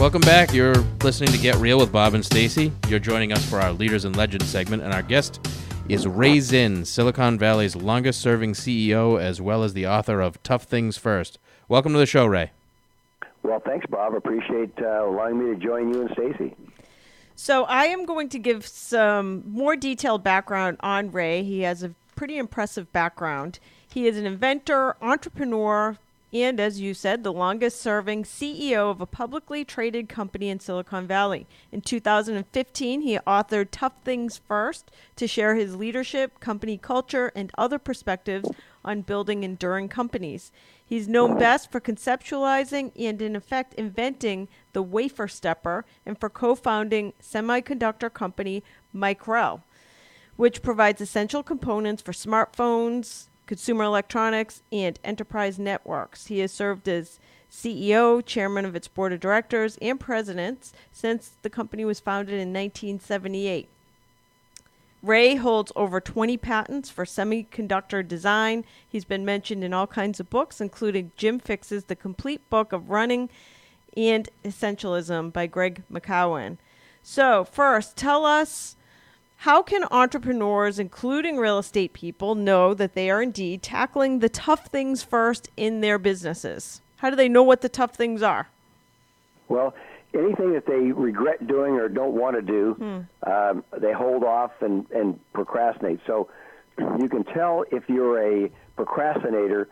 Welcome back. You're listening to Get Real with Bob and Stacy. You're joining us for our Leaders and Legends segment, and our guest is Ray Zinn, Silicon Valley's longest-serving CEO, as well as the author of Tough Things First. Welcome to the show, Ray. Well, thanks, Bob. I appreciate allowing me to join you and Stacy. So I am going to give some more detailed background on Ray. He has a pretty impressive background. He is an inventor, entrepreneur, and, as you said, the longest-serving CEO of a publicly traded company in Silicon Valley. In 2015, he authored Tough Things First to share his leadership, company culture, and other perspectives on building enduring companies. He's known best for conceptualizing and, in effect, inventing the wafer stepper and for co-founding semiconductor company Micrel, which provides essential components for smartphones, consumer electronics, and enterprise networks. He has served as CEO, chairman of its board of directors, and president since the company was founded in 1978. Ray holds over 20 patents for semiconductor design. He's been mentioned in all kinds of books, including Jim Fixx's The Complete Book of Running and Essentialism by Greg McKeown. So first, tell us, how can entrepreneurs, including real estate people, know that they are indeed tackling the tough things first in their businesses? How do they know what the tough things are? Well, anything that they regret doing or don't want to do, they hold off and procrastinate. So you can tell if you're a procrastinator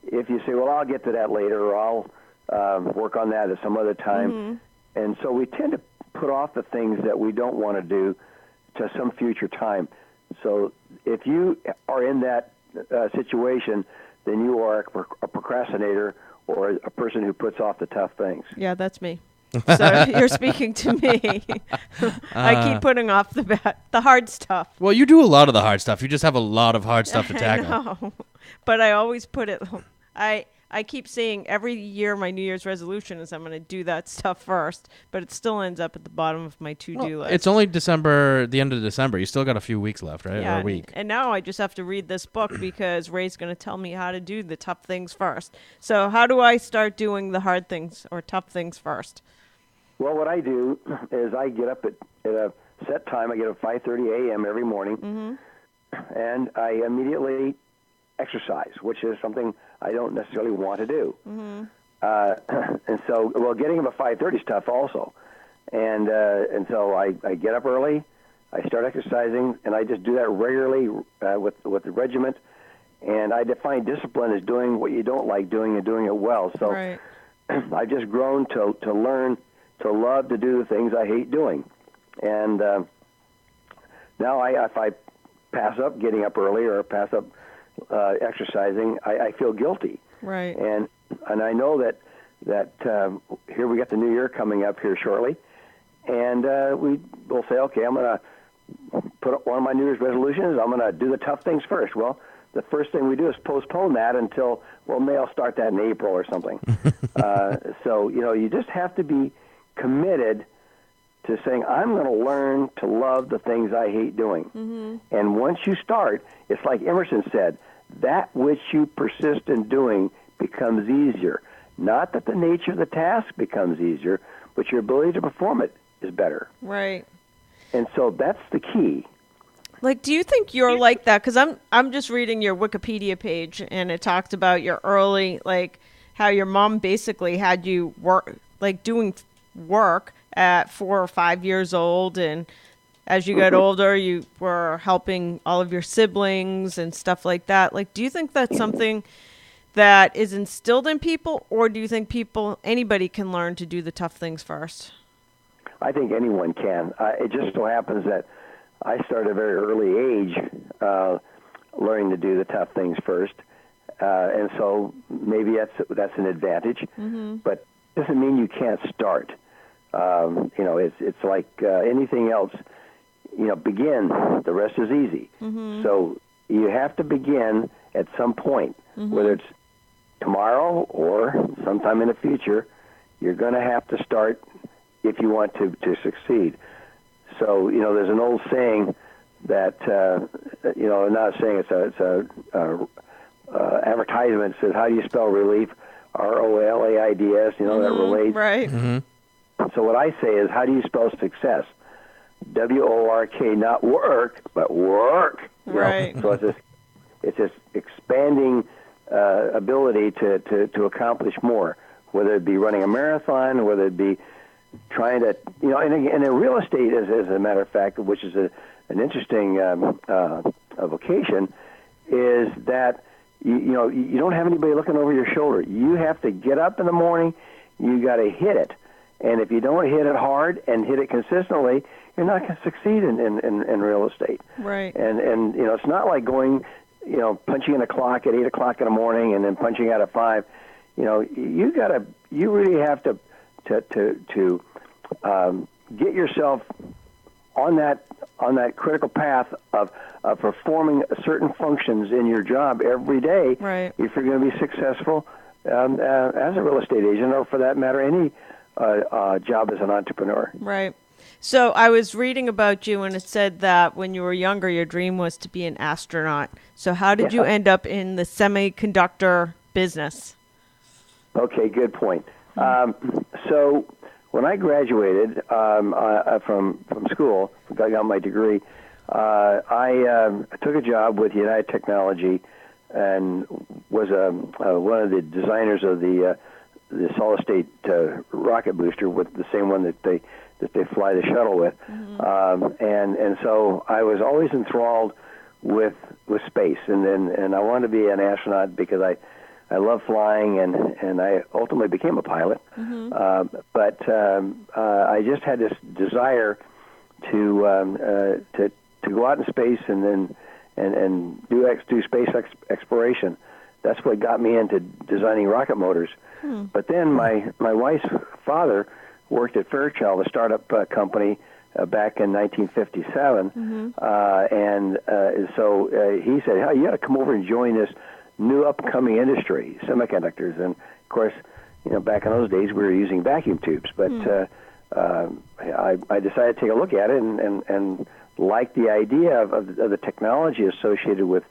if you say, well, I'll get to that later, or I'll work on that at some other time. And so we tend to put off the things that we don't want to do to some future time. So if you are in that situation, then you are a procrastinator or a person who puts off the tough things. Yeah, that's me. So you're speaking to me. I keep putting off the hard stuff. Well, you do a lot of the hard stuff. You just have a lot of hard stuff to tackle. I know. But I always put it, I keep saying every year my New Year's resolution is I'm going to do that stuff first, but it still ends up at the bottom of my to-do list. It's only the end of December. You still got a few weeks left, right? Yeah, or a week. And now I just have to read this book because Ray's going to tell me how to do the tough things first. So how do I start doing the hard things or tough things first? Well, what I do is I get up at a set time. I get up at 5:30 a.m. every morning, and I immediately exercise, which is something I don't necessarily want to do. And so, well, getting up at 5:30 is tough also. And so I get up early, I start exercising, and I just do that regularly with the regiment. And I define discipline as doing what you don't like doing and doing it well. So Right. I've just grown to learn to love to do the things I hate doing. And now if I pass up getting up early or pass up exercising, I feel guilty. Right. And I know that here we got the new year coming up here shortly, and we will say, okay, I'm going to put up one of my New Year's resolutions. I'm going to do the tough things first. Well, the first thing we do is postpone that until, well, maybe I'll start that in April or something. So, you just have to be committed to saying, I'm going to learn to love the things I hate doing. And once you start, it's like Emerson said, that which you persist in doing becomes easier. Not that the nature of the task becomes easier, but your ability to perform it is better. Right. And so that's the key. Like, do you think you're like that? Because I'm just reading your Wikipedia page, and it talks about your early, like, how your mom basically had you doing work at 4 or 5 years old, and as you got older, you were helping all of your siblings and stuff like that. Like, do you think that's something that is instilled in people, or do you think anybody can learn to do the tough things first? I think anyone can. It just so happens that I started at a very early age learning to do the tough things first, and so maybe that's an advantage, but it doesn't mean you can't start. It's like anything else. Begin. The rest is easy. So you have to begin at some point, whether it's tomorrow or sometime in the future. You're going to have to start if you want to succeed. So there's an old saying that not a saying, it's a advertisement. It says, "How do you spell relief?" ROLAIDS. That relates. Right. So what I say is, how do you spell success? W-O-R-K, not work, but work. Right. So it's this expanding ability to accomplish more, whether it be running a marathon, whether it be trying to, and in real estate, as a matter of fact, which is an interesting vocation, is that you don't have anybody looking over your shoulder. You have to get up in the morning. You got to hit it, and if you don't hit it hard and hit it consistently, you're not going to succeed in real estate. Right. And it's not like going, punching in a clock at 8:00 in the morning and then punching out at 5. You really have to get yourself on that critical path of performing certain functions in your job every day. Right. If you're going to be successful as a real estate agent, or for that matter, any job as an entrepreneur. Right. So I was reading about you, and it said that when you were younger, your dream was to be an astronaut. So how did you end up in the semiconductor business? Okay, good point. So when I graduated from school, I got my degree, I took a job with United Technology and was one of the designers of the solid-state rocket booster, with the same one that they fly the shuttle with. And so I was always enthralled with space, and I wanted to be an astronaut because I love flying, and I ultimately became a pilot. But I just had this desire to go out in space and do space exploration. That's what got me into designing rocket motors. But then my wife's father worked at Fairchild, a startup company, back in 1957, and so he said, "Hey, you got to come over and join this new upcoming industry, semiconductors." And of course, back in those days we were using vacuum tubes, but I decided to take a look at it and liked the idea of the technology associated with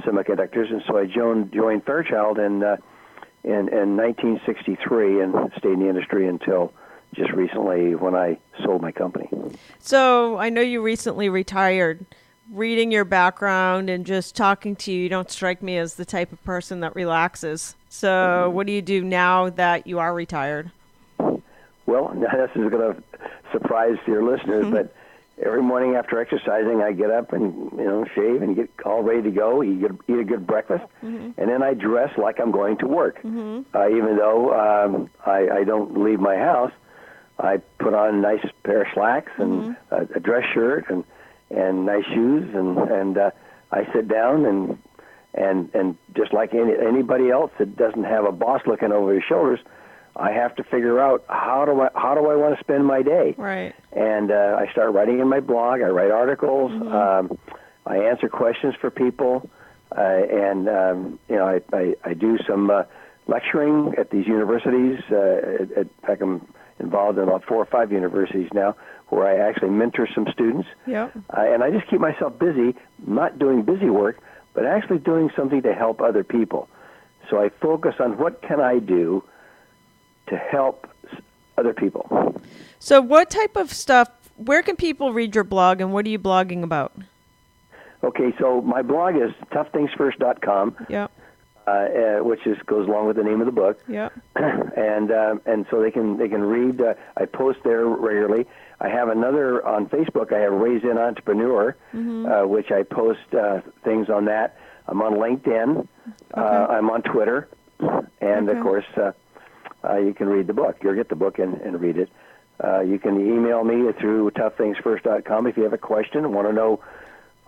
semiconductors, and so I joined Fairchild in 1963 and stayed in the industry until just recently when I sold my company. So I know you recently retired. Reading your background and just talking to you, you don't strike me as the type of person that relaxes. So what do you do now that you are retired? Well, this is going to surprise your listeners, but every morning after exercising, I get up and shave and get all ready to go. Eat a good breakfast, and then I dress like I'm going to work. Even though I don't leave my house, I put on a nice pair of slacks and a dress shirt and nice shoes, and I sit down and just like anybody else that doesn't have a boss looking over his shoulders, I have to figure out how do I want to spend my day. Right. And I start writing in my blog. I write articles. I answer questions for people, and I do some lecturing at these universities. In fact, I'm involved in about 4 or 5 universities now, where I actually mentor some students. Yeah. And I just keep myself busy, not doing busy work, but actually doing something to help other people. So I focus on what can I do to help other people. So what type of stuff, where can people read your blog, and what are you blogging about? Okay, so my blog is toughthingsfirst.com. Yeah. Which goes along with the name of the book. Yeah. And so they can read. I post there regularly. I have another on Facebook. I have Ray Zinn Entrepreneur, which I post things on that. I'm on LinkedIn. I'm on Twitter, and of course you can read the book. You'll get the book and read it. You can email me through toughthingsfirst.com if you have a question and want to know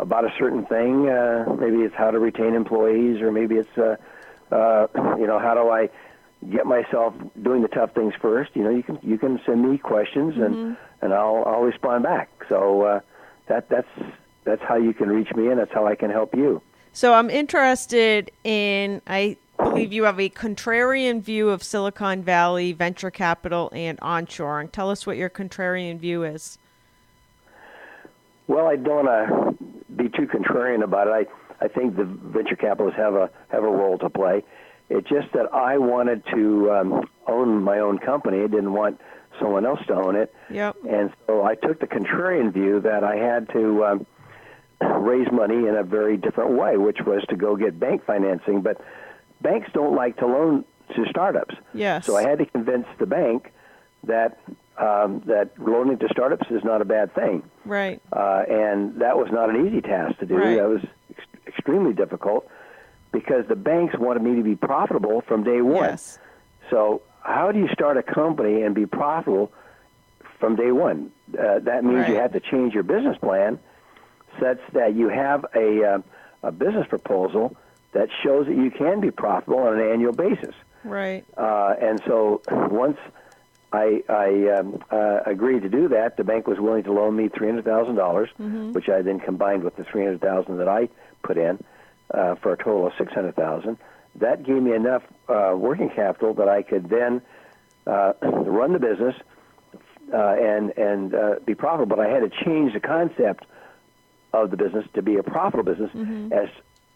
about a certain thing. Maybe it's how to retain employees, or maybe it's how do I get myself doing the tough things first. You can send me questions and I'll respond back. So that's how you can reach me, and that's how I can help you. So I'm interested in, I believe you have a contrarian view of Silicon Valley, venture capital, and onshoring. Tell us what your contrarian view is. Well, I don't want to be too contrarian about it. I think the venture capitalists have a role to play, It's just that I wanted to own my own company. I didn't want someone else to own it. Yep. And so I took the contrarian view that I had to raise money in a very different way, which was to go get bank financing. But banks don't like to loan to startups. Yes. So I had to convince the bank that that loaning to startups is not a bad thing. Right. And that was not an easy task to do. Right. That was extremely difficult because the banks wanted me to be profitable from day one. Yes. So how do you start a company and be profitable from day one? That means you have to change your business plan such that you have a business proposal that shows that you can be profitable on an annual basis. Right. And so once I agreed to do that, the bank was willing to loan me $300,000, which I then combined with the $300,000 that I put in for a total of $600,000. That gave me enough working capital that I could then run the business and be profitable. But I had to change the concept of the business to be a profitable business as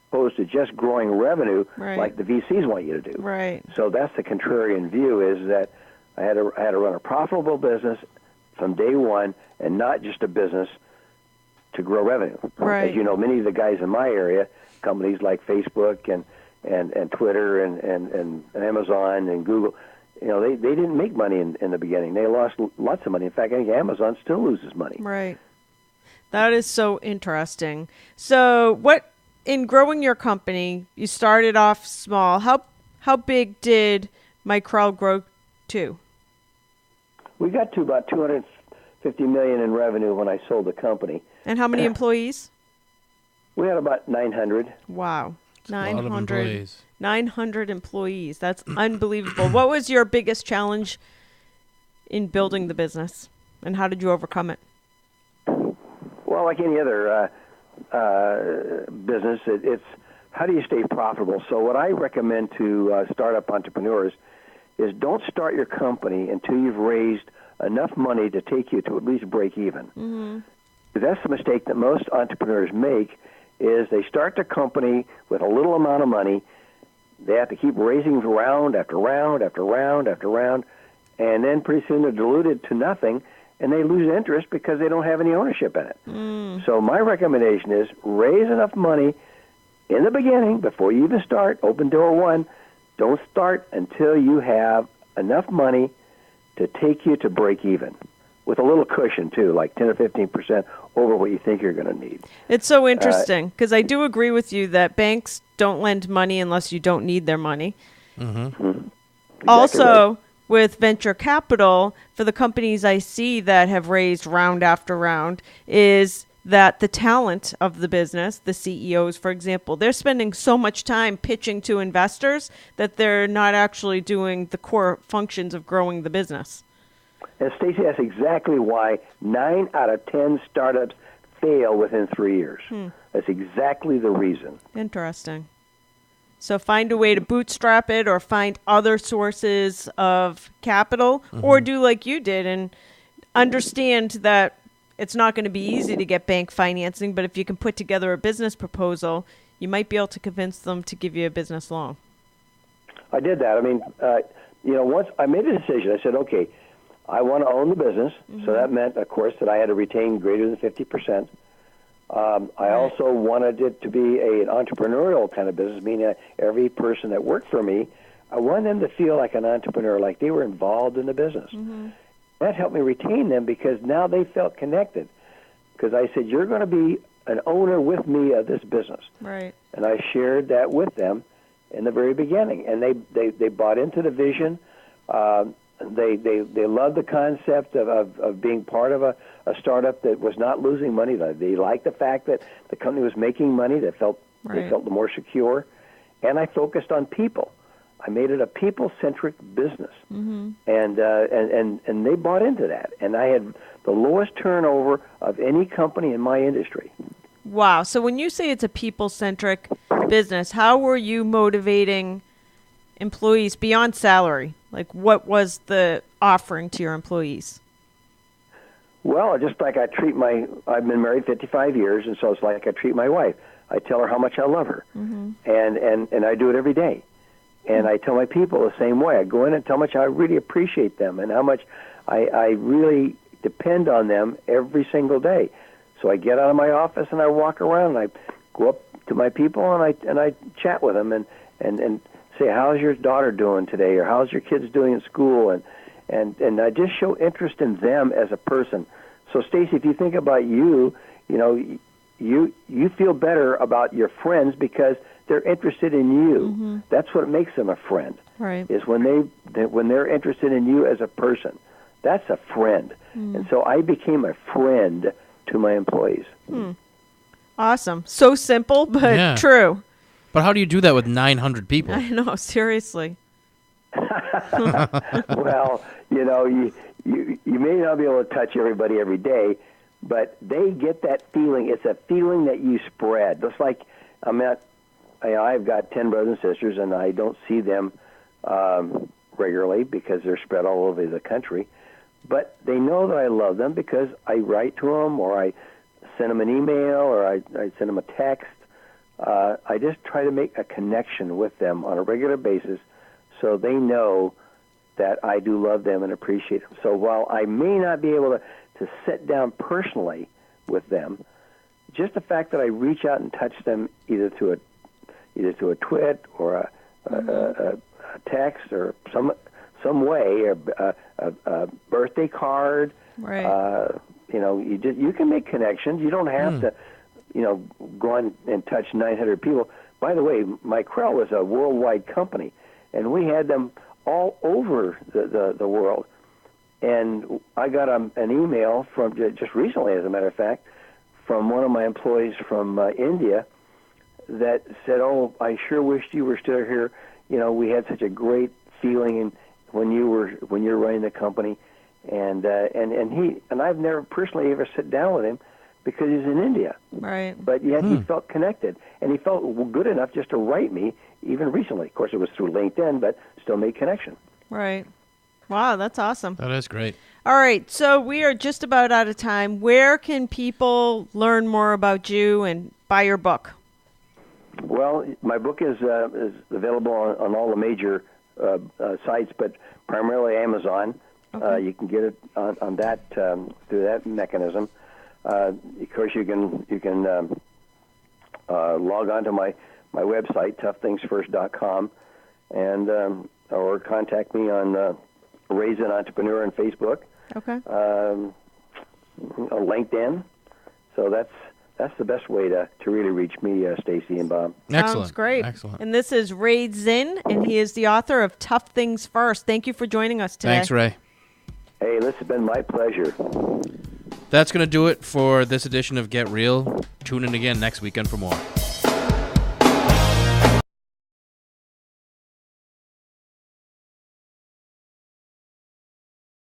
opposed to just growing revenue like the VCs want you to do. Right. So that's the contrarian view, is that I had to run a profitable business from day one and not just a business to grow revenue. Right. As you know, many of the guys in my area, companies like Facebook and Twitter and Amazon and Google, they didn't make money in the beginning. They lost lots of money. In fact, I think Amazon still loses money. Right. That is so interesting. So in growing your company, you started off small. How big did Micrel grow to? We got to about $250 million in revenue when I sold the company. And how many employees? We had about 900. Wow. A lot of employees. 900 employees. That's unbelievable. What was your biggest challenge in building the business, and how did you overcome it? Well, like any other business, it's how do you stay profitable? So what I recommend to startup entrepreneurs is don't start your company until you've raised enough money to take you to at least break even. Mm-hmm. That's the mistake that most entrepreneurs make, is they start their company with a little amount of money. They have to keep raising round after round after round after round, and then pretty soon they're diluted to nothing, and they lose interest because they don't have any ownership in it. So my recommendation is raise enough money in the beginning before you even start. Open door one. Don't start until you have enough money to take you to break even, with a little cushion too, like 10 or 15% over what you think you're going to need. It's so interesting because I do agree with you that banks don't lend money unless you don't need their money. Exactly Also, right. with venture capital, for the companies I see that have raised round after round, is that the talent of the business, the CEOs, for example, they're spending so much time pitching to investors that they're not actually doing the core functions of growing the business. And Stacy, that's exactly why 9 out of 10 startups fail within 3 years. That's exactly the reason. Interesting. So find a way to bootstrap it or find other sources of capital, or do like you did and understand that it's not going to be easy to get bank financing, but if you can put together a business proposal, you might be able to convince them to give you a business loan. I did that. I mean, once I made a decision, I said, okay, I want to own the business. So that meant, of course, that I had to retain greater than 50%. I also wanted it to be an entrepreneurial kind of business, meaning that every person that worked for me, I wanted them to feel like an entrepreneur, like they were involved in the business. That helped me retain them because now they felt connected. Because I said, you're going to be an owner with me of this business. Right. And I shared that with them in the very beginning. And they bought into the vision. They loved the concept of being part of a startup that was not losing money. They liked the fact that the company was making money. They felt more secure. And I focused on people. I made it a people-centric business, and they bought into that. And I had the lowest turnover of any company in my industry. Wow. So when you say it's a people-centric business, how were you motivating employees beyond salary? Like, what was the offering to your employees? Well, just like I've been married 55 years, and so it's like I treat my wife. I tell her how much I love her, and I do it every day. And I tell my people the same way. I go in and tell them how much I really appreciate them and how much I really depend on them every single day. So I get out of my office and I walk around and I go up to my people and I chat with them and say, how's your daughter doing today, or how's your kids doing in school, and I just show interest in them as a person. So Stacy, if you think about you feel better about your friends because they're interested in you. Mm-hmm. That's what makes them a friend. Right. Is when they're interested in you as a person. That's a friend. And so I became a friend to my employees. Awesome. So simple, but true. But how do you do that with 900 people? I know, seriously. Well, you may not be able to touch everybody every day, but they get that feeling. It's a feeling that you spread. Just like I've got 10 brothers and sisters, and I don't see them regularly because they're spread all over the country. But they know that I love them because I write to them, or I send them an email, or I send them a text. I just try to make a connection with them on a regular basis so they know that I do love them and appreciate them. So while I may not be able to sit down personally with them, just the fact that I reach out and touch them either through a tweet or a text or some way, or a birthday card. Right. You can make connections. You don't have to, go on and touch 900 people. By the way, Micrell was a worldwide company, and we had them all over the world. And I got an email from just recently, as a matter of fact, from one of my employees from India that said, "Oh, I sure wished you were still here. We had such a great feeling when you were running the company." And I've never personally ever sit down with him because he's in India. Right. But yet he felt connected, and he felt good enough just to write me even recently. Of course, it was through LinkedIn, but still made connection. Right. Wow, that's awesome. That is great. All right, so we are just about out of time. Where can people learn more about you and buy your book? Well, my book is available on all the major sites, but primarily Amazon. Okay. You can get it on that through that mechanism. Of course, you can log on to my website, toughthingsfirst.com, and or contact me on Ray Zinn Entrepreneur on Facebook. Okay. On LinkedIn. So that's the best way to really reach me, Stacy and Bob. Excellent. Sounds great. Excellent. And this is Ray Zinn, and he is the author of Tough Things First. Thank you for joining us today. Thanks, Ray. Hey, this has been my pleasure. That's going to do it for this edition of Get Real. Tune in again next weekend for more.